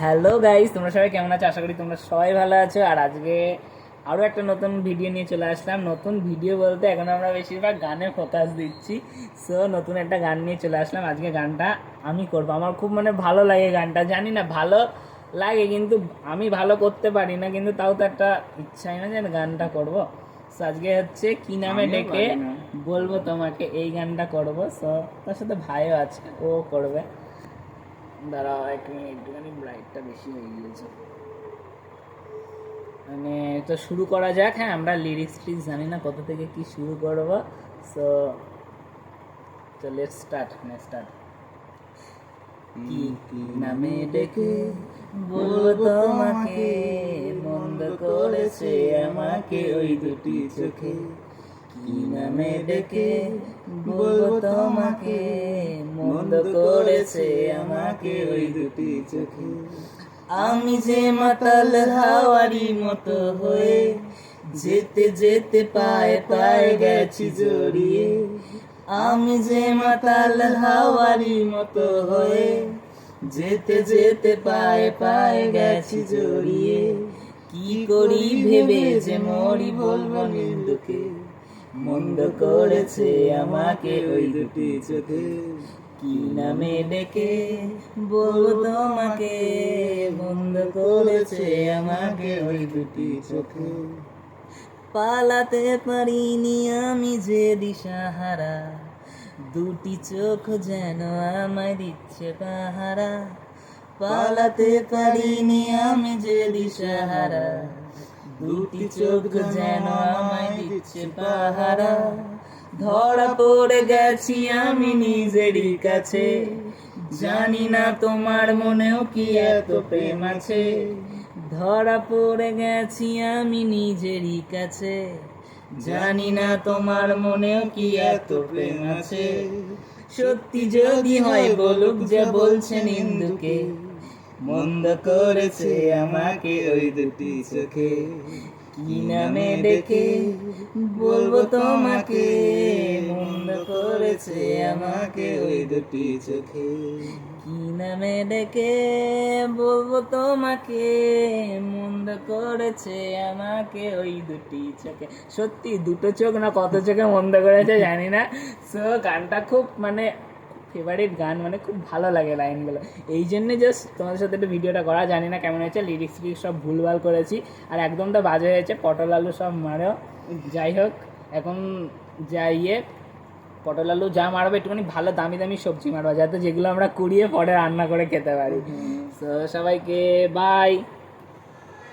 Hello guys, তোমরা সবাই কেমন আছো? আশা করি তোমরা সবাই ভালো আছো। আর আজকে আরও একটা নতুন ভিডিও নিয়ে চলে আসলাম। নতুন ভিডিও বলতে এখন আমরা বেশিরভাগ গানে ফোকাস দিচ্ছি। সো নতুন একটা গান নিয়ে চলে আসলাম। আজকে গানটা আমি করবো। আমার খুব ভালো লাগে গানটা, জানি না ভালো লাগে, কিন্তু আমি ভালো করতে পারি না, কিন্তু তাও তো একটা ইচ্ছাই না যে গানটা করবো। সো আজকে হচ্ছে কি নামে ডেকে বলবো তোমাকে, এই গানটা করবো। সো তার সাথে ভাইও আছে, ও করবে। দাঁড়াও এক মিনিট, একটুখানি ব্রাইটটা বেশি হয়ে গিয়েছে। তো শুরু করা যাক। হ্যাঁ, আমরা লিরিক্স টিক্স জানি না কোথা থেকে কি শুরু করবো। So let's start. কি নামে ডেকে বলবো তোমাকে, মন্দ করেছে আমাকে ওই দুটি চোখে। কি নামে ডেকে বলবো তোমাকে, মন্দ করেছে আমাকে ওই দুটি চোখে। আমি যে মাতাল হাওয়ারি মতো হয়ে যেতে যেতে পায়ে পায়ে গেছি জড়িয়ে। আমি যে মাতাল হাওয়ারি মতো হয়ে যেতে যেতে পায়ে পায়ে গেছি জড়িয়ে। কি করি ভেবে যে মরি বলবো নিন্দুকে, মন্দ করেছে আমাকে ওই দুটি চোখে। কি নামে ডেকে বলবো তোমাকে, মন্দ করেছে আমাকে ওই দুটি চোখে। পালাতে পারিনি আমি যে দিশাহারা, দুটি চোখ যেন আমায় দিচ্ছে পাহারা। পালাতে পারিনি আমি যে দিশাহারা, দুটি চোখ যেন আমায় দিচ্ছে পাহারা। ধরা পড়ে গেছি আমি নিজেরই কাছে, জানি না তোমার মনেও কি এত প্রেম আছে। ধরা পড়ে গেছি আমি নিজেরই কাছে, জানি না তোমার মনেও কি এত প্রেম আছে। সত্যি যদি হয় বলুক যে বলছে নিন্দুকে, মন্দ করেছে আমাকে ওই দুটি চোখে। কি নামে ডেকে বলবো তোমাকে, মন্দ করেছে আমাকে ওই দুটি চোখে। কি নামে ডেকে বলবো তোমাকে, মন্দ করেছে আমাকে ওই দুটি চোখে। সত্যি দুটো চোখ না কত চোখে মন্দ করেছে জানি না। সো গানটা খুব ফেভারিট গান, খুব ভালো লাগে লাইনগুলো। এই জন্যে জাস্ট তোমাদের সাথে একটু ভিডিওটা করা। জানি না কেমন হয়েছে, লিরিক্স সব ভুলভাল করেছি, আর একদম তো বাজে হয়েছে। পটল আলু সব মারো, যাই হোক। এখন যাইয়ে পটল আলু যা মারবে একটুখানি ভালো দামি দামি সবজি মারবা, যাতে যেগুলো আমরা কুড়িয়ে পরে রান্না করে খেতে পারি। তো সবাইকে বাই।